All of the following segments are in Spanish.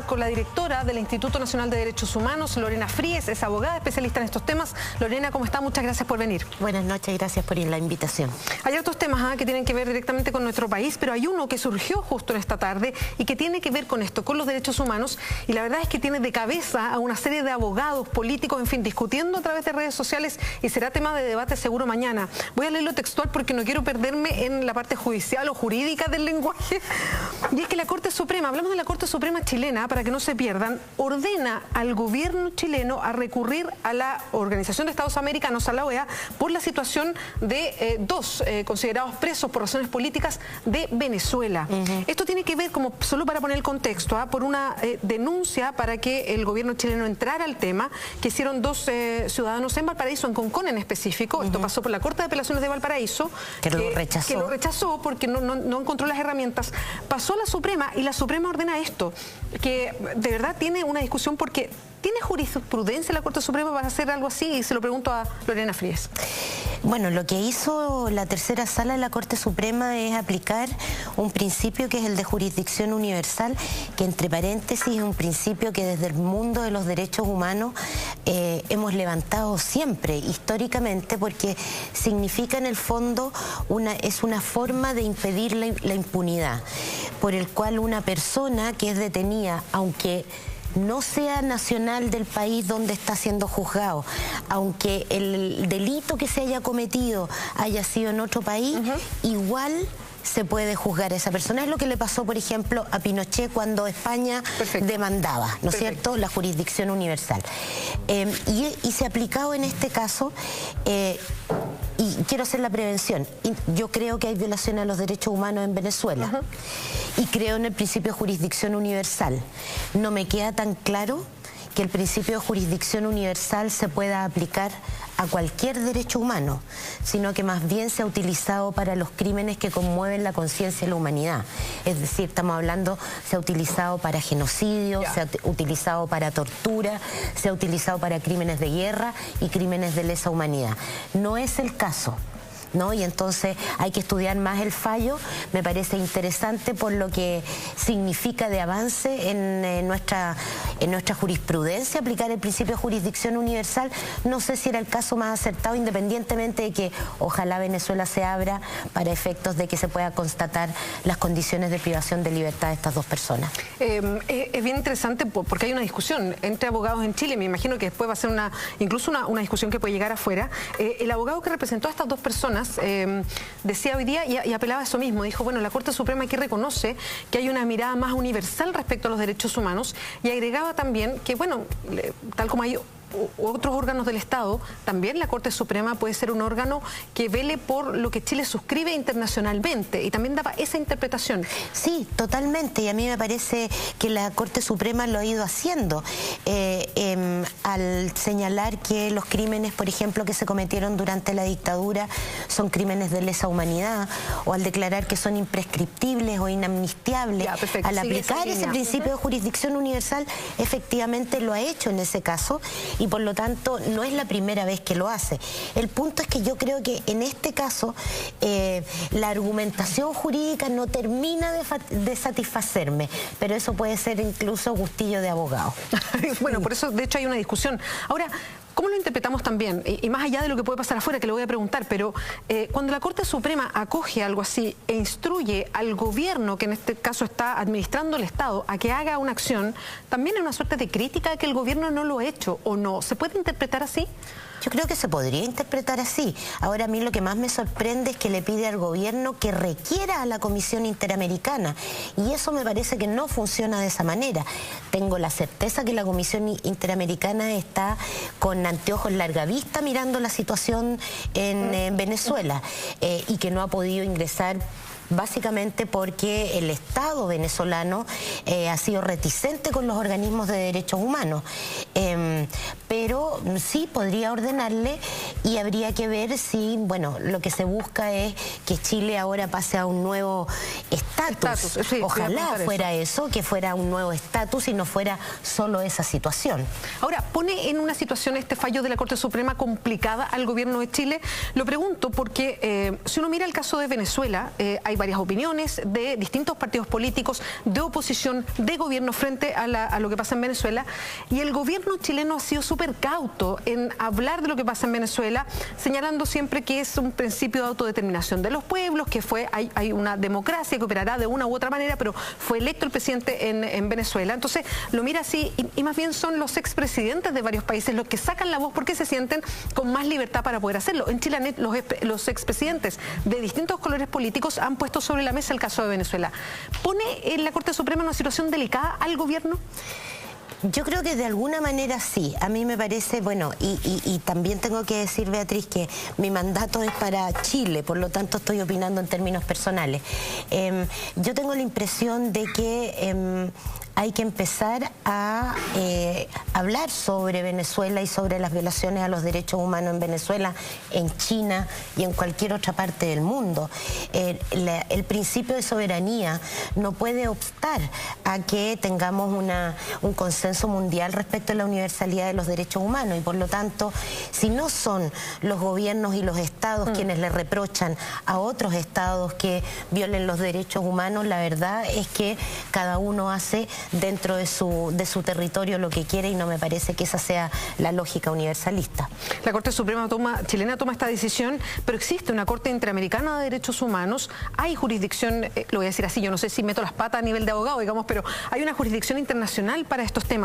con la directora del Instituto Nacional de Derechos Humanos, Lorena Fríes, es abogada especialista en estos temas. Lorena, ¿cómo está? Muchas gracias por venir. Buenas noches, gracias por la invitación. Hay otros temas que tienen que ver directamente con nuestro país, pero hay uno que surgió justo en esta tarde y que tiene que ver con esto, con los derechos humanos, y la verdad es que tiene de cabeza a una serie de abogados, políticos, en fin, discutiendo a través de redes sociales, y será tema de debate seguro mañana. Voy a leerlo textual porque no quiero perderme en la parte judicial o jurídica del lenguaje. Y es que la Corte Suprema, hablamos de la Corte Suprema chilena, para que no se pierdan, ordena al gobierno chileno a recurrir a la Organización de Estados Americanos, a la OEA, por la situación de dos considerados presos por razones políticas de Venezuela. Esto tiene que ver, como solo para poner el contexto, por una denuncia para que el gobierno chileno entrara al tema, que hicieron dos ciudadanos en Valparaíso, en Concón en específico. Esto pasó por la Corte de Apelaciones de Valparaíso, que lo rechazó porque no encontró las herramientas. Pasó a la Suprema y la Suprema ordena esto, que de verdad tiene una discusión porque ¿tiene jurisprudencia la Corte Suprema para hacer algo así? Y se lo pregunto a Lorena Fríes. Bueno, lo que hizo la tercera sala de la Corte Suprema es aplicar un principio que es el de jurisdicción universal, que entre paréntesis es un principio que desde el mundo de los derechos humanos hemos levantado siempre, históricamente, porque significa en el fondo es una forma de impedir la impunidad, por el cual una persona que es detenida, aunque no sea nacional del país donde está siendo juzgado, aunque el delito que se haya cometido haya sido en otro país, igual se puede juzgar a esa persona. Es lo que le pasó, por ejemplo, a Pinochet cuando España demandaba, ¿no es cierto?, la jurisdicción universal. Y se ha aplicado en este caso, y quiero hacer la prevención. Yo creo que hay violación a los derechos humanos en Venezuela y creo en el principio de jurisdicción universal. No me queda tan claro que el principio de jurisdicción universal se pueda aplicar a cualquier derecho humano, sino que más bien se ha utilizado para los crímenes que conmueven la conciencia de la humanidad. Es decir, estamos hablando, se ha utilizado para genocidio, se ha utilizado para tortura, se ha utilizado para crímenes de guerra y crímenes de lesa humanidad. No es el caso, ¿no? Y entonces hay que estudiar más el fallo. Me parece interesante por lo que significa de avance en nuestra jurisprudencia aplicar el principio de jurisdicción universal. No sé si era el caso más acertado, independientemente de que ojalá Venezuela se abra para efectos de que se pueda constatar las condiciones de privación de libertad de estas dos personas. Es bien interesante porque hay una discusión entre abogados en Chile. Me imagino que después va a ser incluso una discusión que puede llegar afuera. El abogado que representó a estas dos personas decía hoy día y apelaba a eso mismo. Dijo, bueno, la Corte Suprema aquí reconoce que hay una mirada más universal respecto a los derechos humanos, y agregaba también que, bueno, tal como hay otros órganos del Estado, también la Corte Suprema puede ser un órgano que vele por lo que Chile suscribe internacionalmente, y también daba esa interpretación. Sí, totalmente, y a mí me parece que la Corte Suprema lo ha ido haciendo al señalar que los crímenes, por ejemplo, que se cometieron durante la dictadura son crímenes de lesa humanidad, o al declarar que son imprescriptibles o inamnistiables. Al aplicar ese principio de jurisdicción universal, efectivamente lo ha hecho en ese caso, y por lo tanto no es la primera vez que lo hace. El punto es que yo creo que en este caso la argumentación jurídica no termina de satisfacerme, pero eso puede ser incluso gustillo de abogado. Bueno, por eso de hecho hay una discusión. Ahora, ¿cómo lo interpretamos también? Y más allá de lo que puede pasar afuera, que le voy a preguntar, pero cuando la Corte Suprema acoge algo así e instruye al gobierno, que en este caso está administrando el Estado, a que haga una acción, ¿también hay una suerte de crítica de que el gobierno no lo ha hecho o no? ¿Se puede interpretar así? Yo creo que se podría interpretar así. Ahora, a mí lo que más me sorprende es que le pide al gobierno que requiera a la Comisión Interamericana, y eso me parece que no funciona de esa manera. Tengo la certeza que la Comisión Interamericana está con anteojos larga vista mirando la situación en Venezuela, y que no ha podido ingresar básicamente porque el Estado venezolano ha sido reticente con los organismos de derechos humanos. Pero sí podría ordenarle, y habría que ver si, bueno, lo que se busca es que Chile ahora pase a un nuevo estatus. Sí, ojalá fuera eso, que fuera un nuevo estatus y no fuera solo esa situación. Ahora, pone en una situación este fallo de la Corte Suprema complicada al gobierno de Chile. Lo pregunto porque si uno mira el caso de Venezuela, hay hay varias opiniones de distintos partidos políticos, de oposición, de gobierno frente a lo que pasa en Venezuela, y el gobierno chileno ha sido súper cauto en hablar de lo que pasa en Venezuela, señalando siempre que es un principio de autodeterminación de los pueblos, que hay una democracia que operará de una u otra manera, pero fue electo el presidente en Venezuela. Entonces lo mira así, y más bien son los expresidentes de varios países los que sacan la voz porque se sienten con más libertad para poder hacerlo. En Chile los expresidentes de distintos colores políticos han puesto sobre la mesa el caso de Venezuela. ¿Pone en la Corte Suprema una situación delicada al gobierno? Yo creo que de alguna manera sí. A mí me parece, bueno, y también tengo que decir, Beatriz, que mi mandato es para Chile, por lo tanto estoy opinando en términos personales. Yo tengo la impresión de que hay que empezar a hablar sobre Venezuela y sobre las violaciones a los derechos humanos en Venezuela, en China y en cualquier otra parte del mundo. El principio de soberanía no puede obstar a que tengamos un consenso mundial respecto a la universalidad de los derechos humanos, y por lo tanto, si no son los gobiernos y los estados quienes le reprochan a otros estados que violen los derechos humanos, la verdad es que cada uno hace dentro de su territorio lo que quiere, y no me parece que esa sea la lógica universalista. La Corte Suprema chilena toma esta decisión, pero existe una Corte Interamericana de Derechos Humanos, hay jurisdicción, lo voy a decir así, yo no sé si meto las patas a nivel de abogado, digamos, pero hay una jurisdicción internacional para estos temas.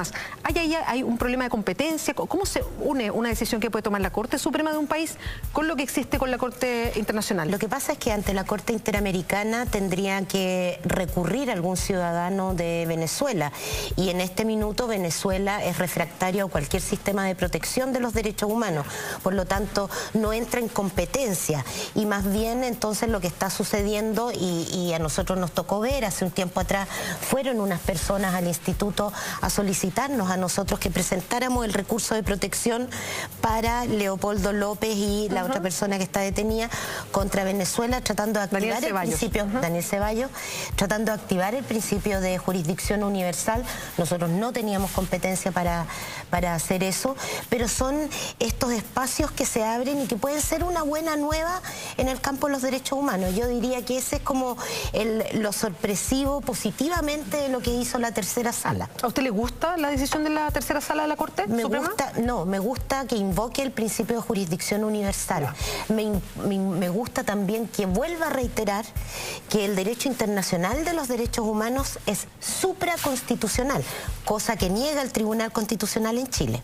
¿Hay un problema de competencia? ¿Cómo se une una decisión que puede tomar la Corte Suprema de un país con lo que existe con la Corte Internacional? Lo que pasa es que ante la Corte Interamericana tendría que recurrir algún ciudadano de Venezuela, y en este minuto Venezuela es refractario a cualquier sistema de protección de los derechos humanos, por lo tanto no entra en competencia, y más bien entonces lo que está sucediendo, y a nosotros nos tocó ver hace un tiempo atrás, fueron unas personas al instituto a solicitarnos a nosotros que presentáramos el recurso de protección para Leopoldo López y la otra persona que está detenida contra Venezuela, tratando de activar el principio, Daniel Ceballos, tratando de activar el principio de jurisdicción universal. Nosotros no teníamos competencia para hacer eso, pero son estos espacios que se abren y que pueden ser una buena nueva en el campo de los derechos humanos. Yo diría que ese es como lo sorpresivo positivamente de lo que hizo la tercera sala. ¿A usted le gusta la decisión de la tercera sala de la Corte Suprema? Me gusta que invoque el principio de jurisdicción universal. Me gusta también que vuelva a reiterar que el derecho internacional de los derechos humanos es supraconstitucional, cosa que niega el Tribunal Constitucional en Chile,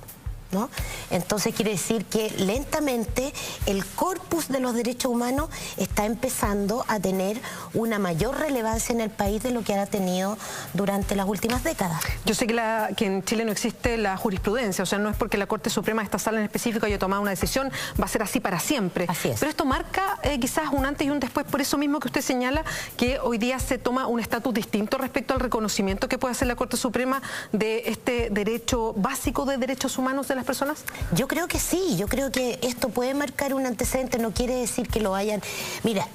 ¿no? Entonces quiere decir que lentamente el corpus de los derechos humanos está empezando a tener una mayor relevancia en el país de lo que ha tenido durante las últimas décadas. Yo sé que en Chile no existe la jurisprudencia, o sea, no es porque la Corte Suprema, esta sala en específico, haya tomado una decisión, va a ser así para siempre. Así es. Pero esto marca quizás un antes y un después, por eso mismo que usted señala que hoy día se toma un estatus distinto respecto al reconocimiento que puede hacer la Corte Suprema de este derecho básico de derechos humanos de las personas. Yo creo que sí, yo creo que esto puede marcar un antecedente, no quiere decir que lo hayan... Mira,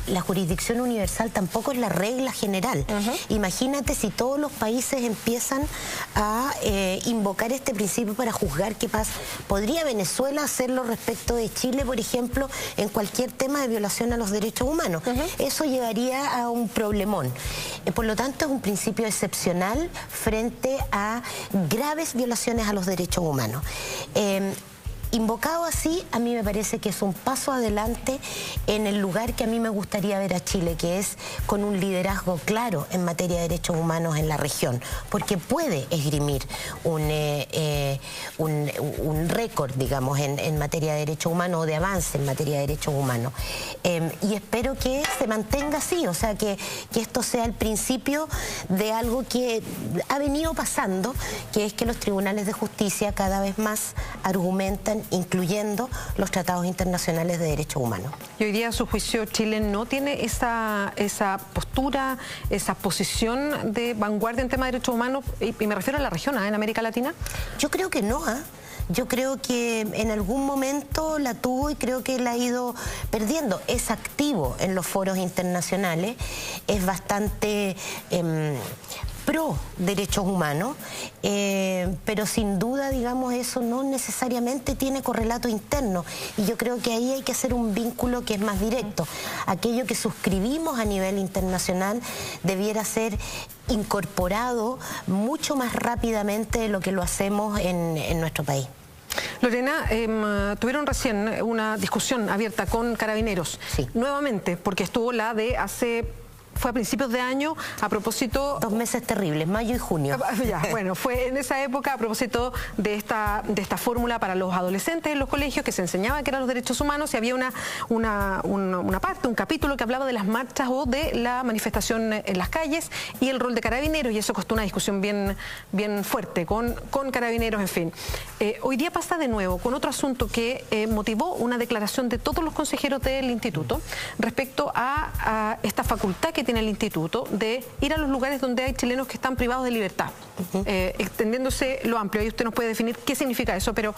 la jurisdicción universal tampoco es la regla general. Imagínate si todos los países empiezan a invocar este principio para juzgar qué pasa. ¿Podría Venezuela hacerlo respecto de Chile, por ejemplo, en cualquier tema de violación a los derechos humanos? Eso llevaría a un problemón. Por lo tanto, es un principio excepcional frente a graves violaciones a los derechos humanos. Invocado así, a mí me parece que es un paso adelante en el lugar que a mí me gustaría ver a Chile, que es con un liderazgo claro en materia de derechos humanos en la región, porque puede esgrimir un récord, digamos, en materia de derechos humanos, o de avance en materia de derechos humanos. Y espero que se mantenga así, o sea, que esto sea el principio de algo que ha venido pasando, que es que los tribunales de justicia cada vez más argumentan, incluyendo los tratados internacionales de derechos humanos. Y hoy día, a su juicio, Chile no tiene esa postura, esa posición de vanguardia en tema de derechos humanos, y me refiero a la región, en América Latina. Yo creo que no, Yo creo que en algún momento la tuvo y creo que la ha ido perdiendo. Es activo en los foros internacionales, es bastante pro derechos humanos, pero sin duda, digamos, eso no necesariamente tiene correlato interno, y yo creo que ahí hay que hacer un vínculo que es más directo. Aquello que suscribimos a nivel internacional debiera ser incorporado mucho más rápidamente de lo que lo hacemos en nuestro país. Lorena, tuvieron recién una discusión abierta con Carabineros, sí, nuevamente, porque estuvo la de fue a principios de año a propósito... 2 meses terribles, mayo y junio. Ya, bueno, fue en esa época a propósito de esta fórmula para los adolescentes en los colegios, que se enseñaba que eran los derechos humanos, y había una parte, un capítulo que hablaba de las marchas o de la manifestación en las calles y el rol de Carabineros, y eso costó una discusión bien fuerte con Carabineros, en fin. Hoy día pasa de nuevo con otro asunto que motivó una declaración de todos los consejeros del instituto respecto a esta facultad que tiene el instituto de ir a los lugares donde hay chilenos que están privados de libertad, extendiéndose lo amplio. Ahí usted nos puede definir qué significa eso, pero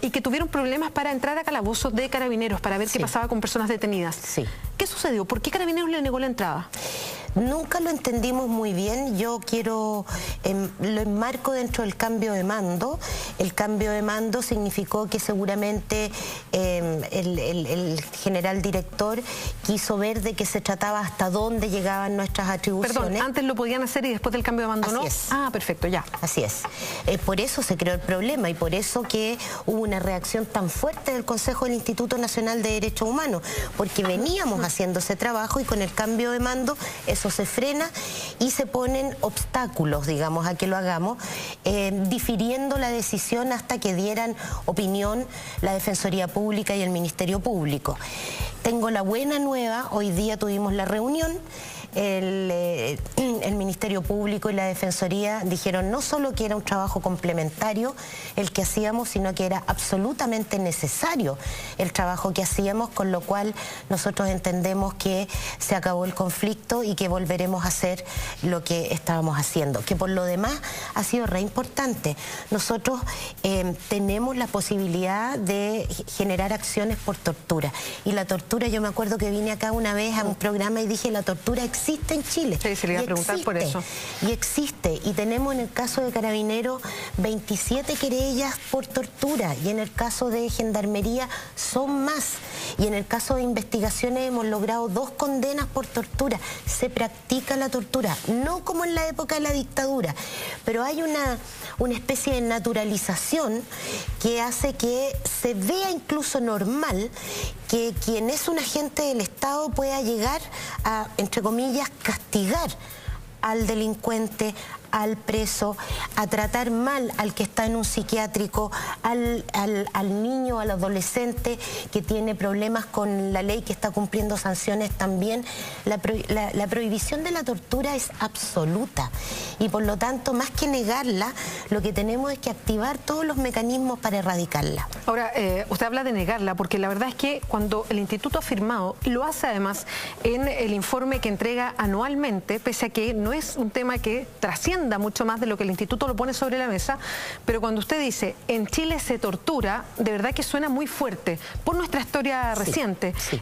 y que tuvieron problemas para entrar a calabozos de Carabineros para ver qué pasaba con personas detenidas. Sí. ¿Qué sucedió? ¿Por qué Carabineros le negó la entrada? Nunca lo entendimos muy bien. Yo lo enmarco dentro del cambio de mando. El cambio de mando significó que seguramente el general director quiso ver de qué se trataba, hasta dónde llegaban nuestras atribuciones. Perdón, antes lo podían hacer y después del cambio de mando, ¿no? Así es. Ah, perfecto, ya. Así es. Por eso se creó el problema y por eso que hubo una reacción tan fuerte del Consejo del Instituto Nacional de Derechos Humanos, porque veníamos haciendo ese trabajo y con el cambio de mando eso se frena y se ponen obstáculos, digamos, a que lo hagamos, difiriendo la decisión hasta que dieran opinión la Defensoría Pública y el Ministerio Público. Tengo la buena nueva, hoy día tuvimos la reunión. El Ministerio Público y la Defensoría dijeron no solo que era un trabajo complementario el que hacíamos, sino que era absolutamente necesario el trabajo que hacíamos, con lo cual nosotros entendemos que se acabó el conflicto y que volveremos a hacer lo que estábamos haciendo, que por lo demás ha sido re importante. Nosotros tenemos la posibilidad de generar acciones por tortura, y la tortura, yo me acuerdo que vine acá una vez a un programa y dije, la tortura existe en Chile. Sí, se le iba a preguntar por eso. Y existe, y tenemos en el caso de Carabineros 27 querellas por tortura, y en el caso de Gendarmería son más, y en el caso de investigaciones hemos logrado 2 condenas por tortura. Se practica la tortura, no como en la época de la dictadura, pero hay una especie de naturalización que hace que se vea incluso normal que quien es un agente del Estado pueda llegar a, entre comillas, castigar al delincuente, al preso, a tratar mal al que está en un psiquiátrico, al niño, al adolescente que tiene problemas con la ley, que está cumpliendo sanciones también. La prohibición de la tortura es absoluta, y por lo tanto, más que negarla, lo que tenemos es que activar todos los mecanismos para erradicarla. Ahora, usted habla de negarla, porque la verdad es que cuando el instituto ha firmado, y lo hace además en el informe que entrega anualmente, pese a que no es un tema que trascienda mucho más de lo que el instituto lo pone sobre la mesa, pero cuando usted dice en Chile se tortura, de verdad que suena muy fuerte por nuestra historia reciente. Sí.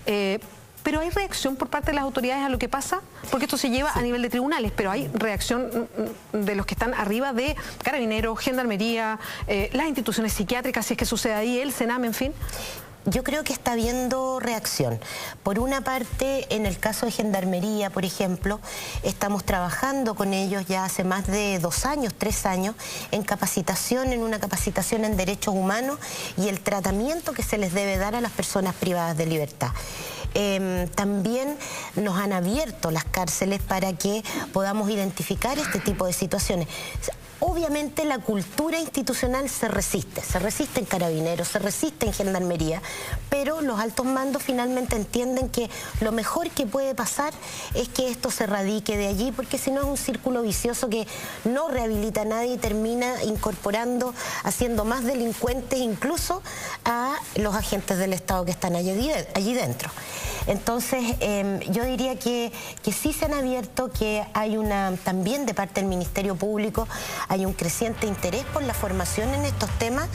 Pero ¿hay reacción por parte de las autoridades a lo que pasa? Porque esto se lleva a nivel de tribunales, pero ¿hay reacción de los que están arriba de Carabineros, Gendarmería, las instituciones psiquiátricas, si es que sucede ahí, el Sename, en fin? Yo creo que está habiendo reacción. Por una parte, en el caso de Gendarmería, por ejemplo, estamos trabajando con ellos ya hace más de 2 años, 3 años, en una capacitación en derechos humanos y el tratamiento que se les debe dar a las personas privadas de libertad. También nos han abierto las cárceles para que podamos identificar este tipo de situaciones. Obviamente la cultura institucional se resiste en Carabineros, se resiste en Gendarmería, pero los altos mandos finalmente entienden que lo mejor que puede pasar es que esto se radique de allí, porque si no es un círculo vicioso que no rehabilita a nadie y termina incorporando, haciendo más delincuentes incluso a los agentes del Estado que están allí dentro. Entonces, yo diría que sí se han abierto, que hay también de parte del Ministerio Público, hay un creciente interés por la formación en estos temas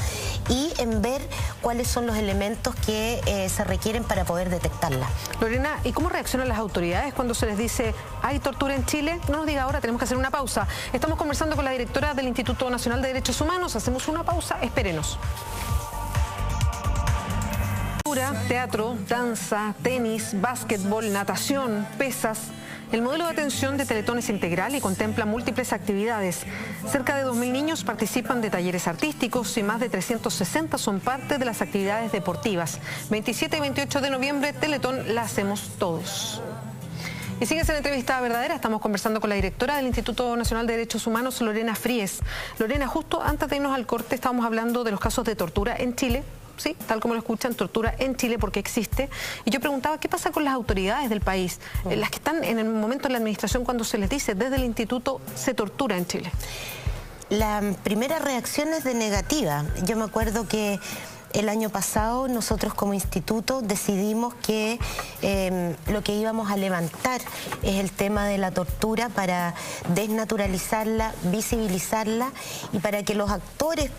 y en ver cuáles son los elementos que se requieren para poder detectarla. Lorena, ¿y cómo reaccionan las autoridades cuando se les dice hay tortura en Chile? No nos diga ahora, tenemos que hacer una pausa. Estamos conversando con la directora del Instituto Nacional de Derechos Humanos. Hacemos una pausa, espérenos. Teatro, danza, tenis, básquetbol, natación, pesas. El modelo de atención de Teletón es integral y contempla múltiples actividades. Cerca de 2.000 niños participan de talleres artísticos y más de 360 son parte de las actividades deportivas. 27 y 28 de noviembre, Teletón la hacemos todos. Y sigue en la entrevista verdadera, estamos conversando con la directora del Instituto Nacional de Derechos Humanos, Lorena Fries. Lorena, justo antes de irnos al corte estábamos hablando de los casos de tortura en Chile. Sí, tal como lo escuchan, tortura en Chile porque existe. Y yo preguntaba, ¿qué pasa con las autoridades del país? Las que están en el momento de la administración cuando se les dice desde el instituto se tortura en Chile. La primera reacción es de negativa. Yo me acuerdo que el año pasado nosotros como instituto decidimos que lo que íbamos a levantar es el tema de la tortura para desnaturalizarla, visibilizarla y para que los actores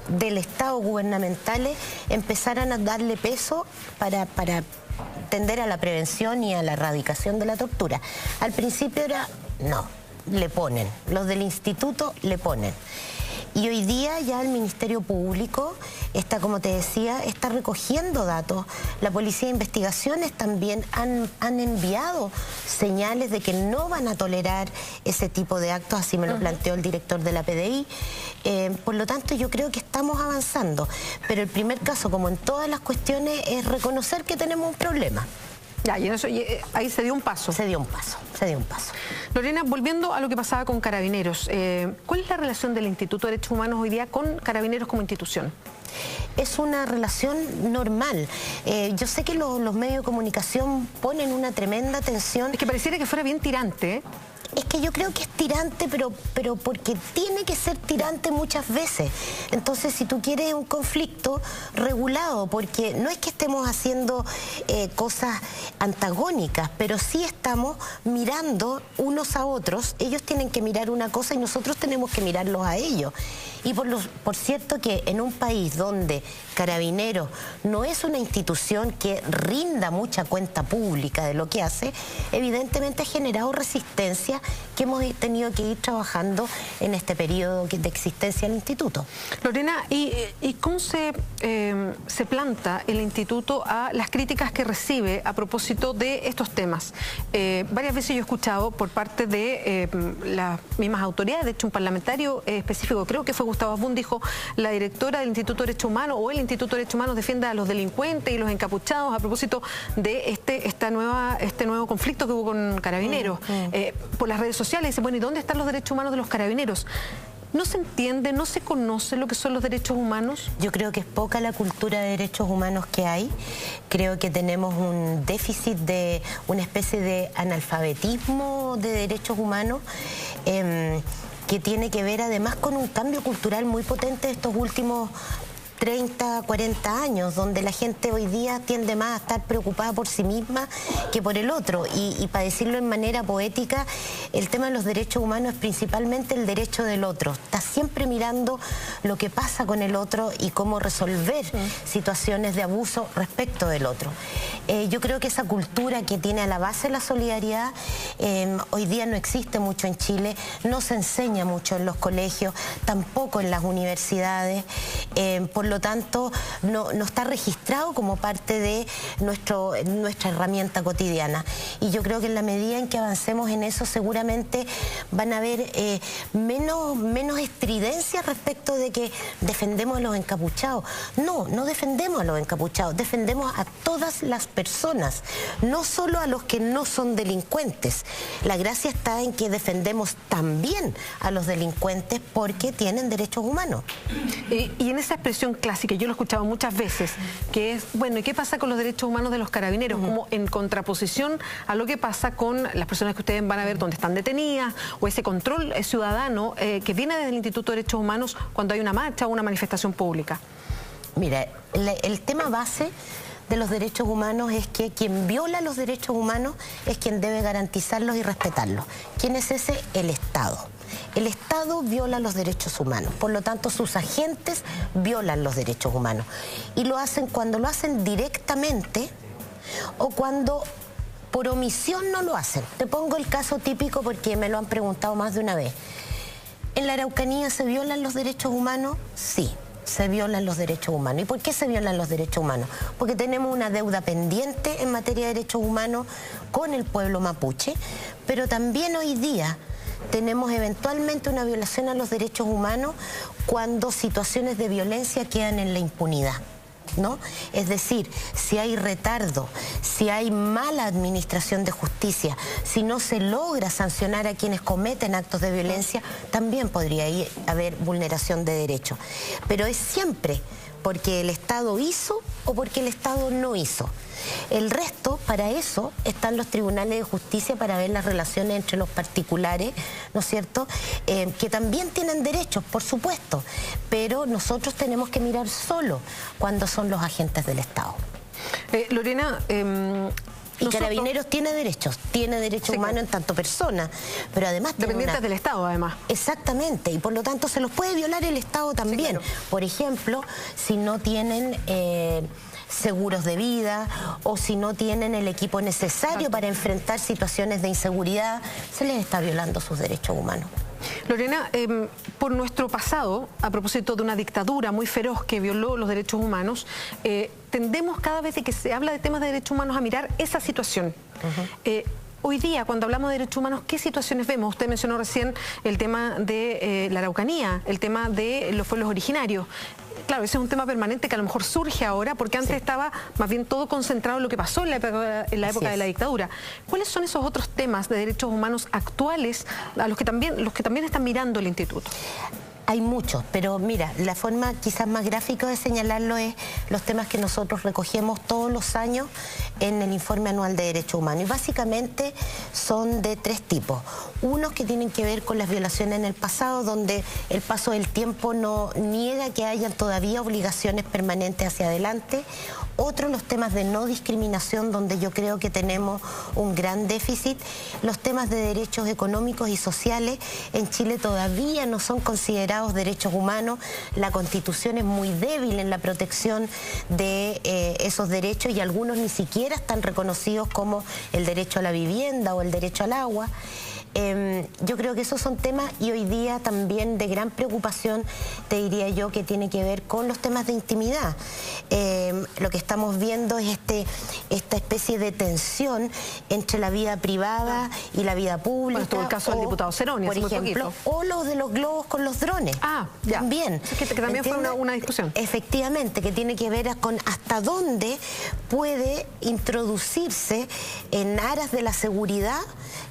del Estado gubernamentales empezaran a darle peso para tender a la prevención y a la erradicación de la tortura. Al principio era, no, le ponen, los del instituto le ponen. Y hoy día ya el Ministerio Público está, como te decía, está recogiendo datos. La Policía de Investigaciones también han enviado señales de que no van a tolerar ese tipo de actos, así me lo planteó el director de la PDI. Por lo tanto, yo creo que estamos avanzando. Pero el primer caso, como en todas las cuestiones, es reconocer que tenemos un problema. Ya, y ahí se dio un paso. Se dio un paso. Lorena, volviendo a lo que pasaba con Carabineros, ¿cuál es la relación del Instituto de Derechos Humanos hoy día con Carabineros como institución? Es una relación normal. Yo sé que los medios de comunicación ponen una tremenda tensión. Es que pareciera que fuera bien tirante, ¿eh? Es que yo creo que es tirante, pero porque tiene que ser tirante muchas veces. Entonces, si tú quieres un conflicto regulado, porque no es que estemos haciendo cosas antagónicas, pero sí estamos mirando unos a otros. Ellos tienen que mirar una cosa y nosotros tenemos que mirarlos a ellos. Y por cierto que en un país donde Carabineros no es una institución que rinda mucha cuenta pública de lo que hace, evidentemente ha generado resistencia que hemos tenido que ir trabajando en este periodo de existencia del instituto. Lorena, ¿y cómo se planta el instituto a las críticas que recibe a propósito de estos temas? Varias veces yo he escuchado por parte de las mismas autoridades, de hecho un parlamentario específico, creo que fue Gustavo Asbun, dijo, la directora del Instituto de Derechos Humanos o el Instituto de Derechos Humanos defiende a los delincuentes y los encapuchados a propósito de este nuevo conflicto que hubo con Carabineros. Por las redes sociales dice, bueno, ¿y dónde están los derechos humanos de los carabineros? ¿No se entiende, no se conoce lo que son los derechos humanos? Yo creo que es poca la cultura de derechos humanos que hay. Creo que tenemos un déficit de una especie de analfabetismo de derechos humanos que tiene que ver además con un cambio cultural muy potente de estos últimos 30, 40 años, donde la gente hoy día tiende más a estar preocupada por sí misma que por el otro. Y para decirlo en manera poética, el tema de los derechos humanos es principalmente el derecho del otro. Está siempre mirando lo que pasa con el otro y cómo resolver situaciones de abuso respecto del otro. Yo creo que esa cultura que tiene a la base la solidaridad, hoy día no existe mucho en Chile, no se enseña mucho en los colegios, tampoco en las universidades. Por lo tanto, no está registrado como parte de nuestra herramienta cotidiana. Y yo creo que en la medida en que avancemos en eso, seguramente van a haber menos estridencia respecto de que defendemos a los encapuchados. No defendemos a los encapuchados, defendemos a todas las personas, no solo a los que no son delincuentes. La gracia está en que defendemos también a los delincuentes porque tienen derechos humanos. Y en esa expresión clásica, yo lo he escuchado muchas veces, que es, bueno, ¿y qué pasa con los derechos humanos de los carabineros? Como en contraposición a lo que pasa con las personas que ustedes van a ver donde están detenidas, o ese control ciudadano que viene desde el Instituto de Derechos Humanos cuando hay una marcha o una manifestación pública. Mira, el tema base de los derechos humanos es que quien viola los derechos humanos es quien debe garantizarlos y respetarlos. ¿Quién es ese? El Estado. El Estado viola los derechos humanos, por lo tanto sus agentes violan los derechos humanos. Y lo hacen cuando lo hacen directamente o cuando por omisión no lo hacen. Te pongo el caso típico porque me lo han preguntado más de una vez. ¿En la Araucanía se violan los derechos humanos? Sí, se violan los derechos humanos. ¿Y por qué se violan los derechos humanos? Porque tenemos una deuda pendiente en materia de derechos humanos con el pueblo mapuche, pero también hoy día tenemos eventualmente una violación a los derechos humanos cuando situaciones de violencia quedan en la impunidad, ¿no? Es decir, si hay retardo, si hay mala administración de justicia, si no se logra sancionar a quienes cometen actos de violencia, también podría haber vulneración de derechos. Pero es siempre porque el Estado hizo o porque el Estado no hizo. El resto, para eso, están los tribunales de justicia para ver las relaciones entre los particulares, ¿no es cierto?, que también tienen derechos, por supuesto, pero nosotros tenemos que mirar solo cuando son los agentes del Estado. Lorena, y Carabineros tiene derechos humanos en tanto persona, pero además dependientes del Estado, además. Exactamente, y por lo tanto se los puede violar el Estado también. Sí, claro. Por ejemplo, si no tienen seguros de vida o si no tienen el equipo necesario para enfrentar situaciones de inseguridad, se les está violando sus derechos humanos. Lorena, por nuestro pasado, a propósito de una dictadura muy feroz que violó los derechos humanos, tendemos cada vez que se habla de temas de derechos humanos a mirar esa situación. Hoy día, cuando hablamos de derechos humanos, ¿qué situaciones vemos? Usted mencionó recién el tema de la Araucanía, el tema de los pueblos originarios. Claro, ese es un tema permanente que a lo mejor surge ahora, porque antes estaba más bien todo concentrado en lo que pasó en la época de la dictadura. ¿Cuáles son esos otros temas de derechos humanos actuales a los que también están mirando el Instituto? Hay muchos, pero mira, la forma quizás más gráfica de señalarlo es los temas que nosotros recogemos todos los años en el informe anual de derechos humanos. Y básicamente son de tres tipos. Unos que tienen que ver con las violaciones en el pasado, donde el paso del tiempo no niega que hayan todavía obligaciones permanentes hacia adelante. Otros, los temas de no discriminación, donde yo creo que tenemos un gran déficit. Los temas de derechos económicos y sociales en Chile todavía no son considerados derechos humanos. La Constitución es muy débil en la protección de esos derechos y algunos ni siquiera están reconocidos como el derecho a la vivienda o el derecho al agua. Yo creo que esos son temas y hoy día también de gran preocupación, te diría yo, que tiene que ver con los temas de intimidad. Lo que estamos viendo es esta especie de tensión entre la vida privada y la vida pública. Bueno, estuvo el caso del diputado Ceroni, por ejemplo, o lo de los globos con los drones. Ya. También. Que también fue una discusión. Efectivamente, que tiene que ver con hasta dónde puede introducirse en aras de la seguridad,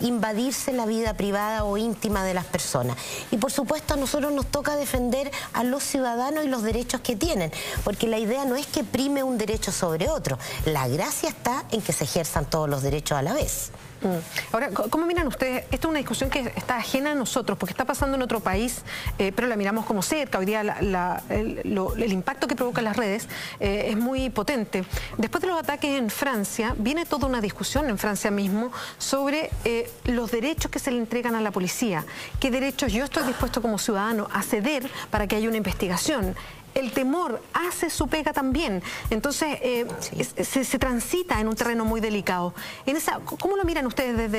invadirse la vida privada o íntima de las personas. Y por supuesto a nosotros nos toca defender a los ciudadanos y los derechos que tienen, porque la idea no es que prime un derecho sobre otro. La gracia está en que se ejerzan todos los derechos a la vez. Ahora, ¿cómo miran ustedes? Esta es una discusión que está ajena a nosotros, porque está pasando en otro país, pero la miramos como cerca. Hoy día el impacto que provocan las redes es muy potente. Después de los ataques en Francia, viene toda una discusión en Francia mismo sobre los derechos que se le entregan a la policía. ¿Qué derechos yo estoy dispuesto como ciudadano a ceder para que haya una investigación? El temor hace su pega también. Entonces, se transita en un terreno muy delicado. ¿Cómo lo miran ustedes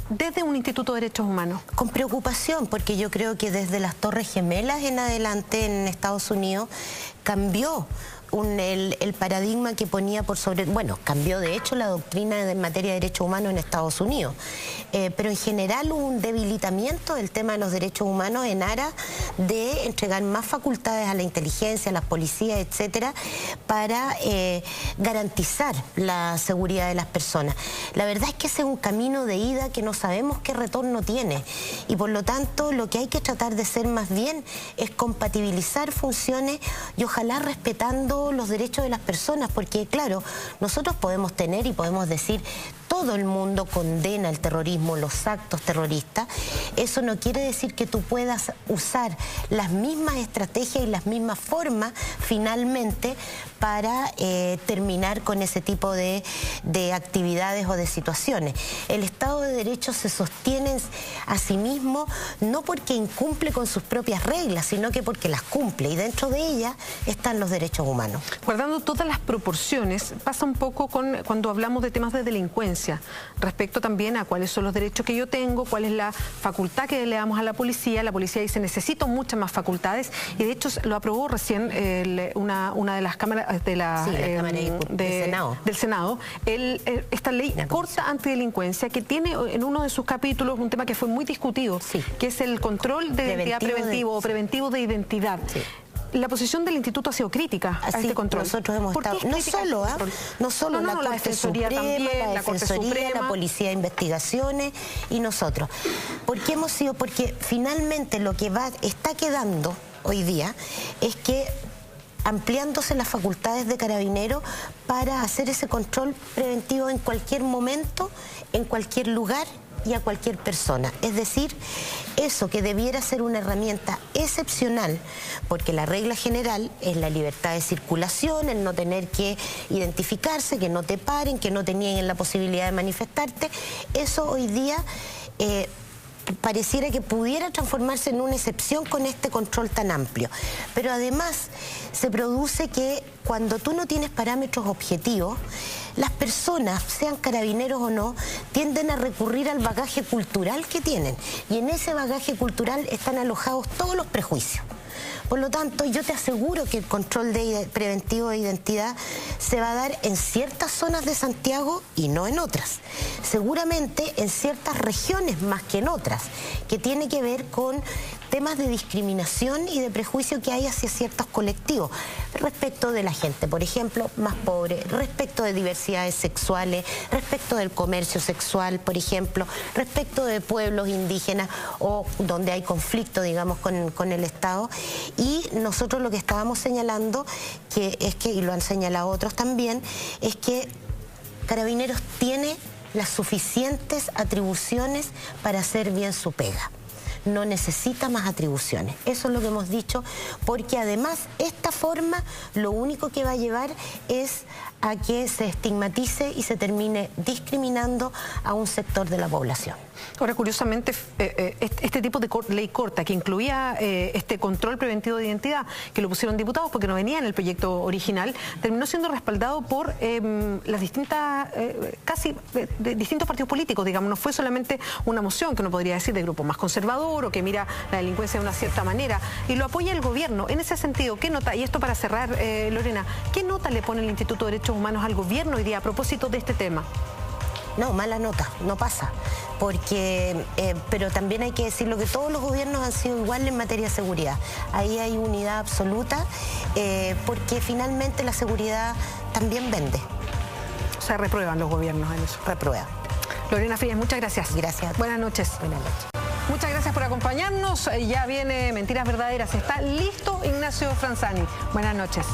desde un Instituto de Derechos Humanos? Con preocupación, porque yo creo que desde las Torres Gemelas en adelante en Estados Unidos cambió el paradigma que ponía por sobre... Bueno, cambió de hecho la doctrina en materia de derechos humanos en Estados Unidos. Pero en general hubo un debilitamiento del tema de los derechos humanos en aras de entregar más facultades a la inteligencia, a las policías, etcétera, para garantizar la seguridad de las personas. La verdad es que ese es un camino de ida que no sabemos qué retorno tiene. Y por lo tanto, lo que hay que tratar de hacer más bien es compatibilizar funciones y ojalá respetando los derechos de las personas, porque claro, nosotros podemos tener y podemos decir todo todo el mundo condena el terrorismo, los actos terroristas, eso no quiere decir que tú puedas usar las mismas estrategias y las mismas formas finalmente para terminar con ese tipo de actividades o de situaciones. El Estado de Derecho se sostiene a sí mismo no porque incumple con sus propias reglas, sino que porque las cumple, y dentro de ellas están los derechos humanos. Guardando todas las proporciones, pasa un poco cuando hablamos de temas de delincuencia, respecto también a cuáles son los derechos que yo tengo, cuál es la facultad que le damos a la policía dice necesito muchas más facultades, y de hecho lo aprobó recién una de las cámaras del Senado, esta ley corta antidelicuencia, que tiene en uno de sus capítulos un tema que fue muy discutido, que es el control de identidad preventivo o preventivo de identidad. Sí. La posición del instituto ha sido crítica a este control. Nosotros hemos estado, no solo la Corte Suprema, la Defensoría, la Policía de Investigaciones y nosotros. ¿Por qué hemos sido? Porque finalmente lo que está quedando hoy día es que ampliándose las facultades de Carabineros para hacer ese control preventivo en cualquier momento, en cualquier lugar y a cualquier persona. Es decir, eso que debiera ser una herramienta excepcional, porque la regla general es la libertad de circulación, el no tener que identificarse, que no te paren, que no te nieguen la posibilidad de manifestarte, eso hoy día pareciera que pudiera transformarse en una excepción con este control tan amplio. Pero además se produce que cuando tú no tienes parámetros objetivos, las personas, sean carabineros o no, tienden a recurrir al bagaje cultural que tienen. Y en ese bagaje cultural están alojados todos los prejuicios. Por lo tanto, yo te aseguro que el control preventivo de identidad se va a dar en ciertas zonas de Santiago y no en otras. Seguramente en ciertas regiones más que en otras, que tiene que ver con temas de discriminación y de prejuicio que hay hacia ciertos colectivos, respecto de la gente, por ejemplo, más pobre, respecto de diversidades sexuales, respecto del comercio sexual, por ejemplo, respecto de pueblos indígenas o donde hay conflicto, digamos, con el Estado. Y nosotros lo que estábamos señalando, y lo han señalado otros también, es que Carabineros tiene las suficientes atribuciones para hacer bien su pega. No necesita más atribuciones. Eso es lo que hemos dicho, porque además esta forma lo único que va a llevar es a que se estigmatice y se termine discriminando a un sector de la población. Ahora, curiosamente, este tipo de ley corta que incluía este control preventivo de identidad, que lo pusieron diputados porque no venía en el proyecto original, terminó siendo respaldado por las distintas, de distintos partidos políticos, digamos. No fue solamente una moción, que uno podría decir de grupo más conservador o que mira la delincuencia de una cierta manera, y lo apoya el gobierno. En ese sentido, ¿qué nota? Y esto para cerrar, Lorena, ¿qué nota le pone el Instituto de Derechos Humanos al gobierno hoy día a propósito de este tema? No, mala nota, no pasa. Porque, pero también hay que decirlo que todos los gobiernos han sido iguales en materia de seguridad. Ahí hay unidad absoluta, porque finalmente la seguridad también vende. O sea, reprueban los gobiernos en eso. Reprueban. Lorena Frías, muchas gracias. Gracias. Buenas noches. Buenas noches. Muchas gracias por acompañarnos. Ya viene Mentiras Verdaderas. Está listo Ignacio Franzani. Buenas noches.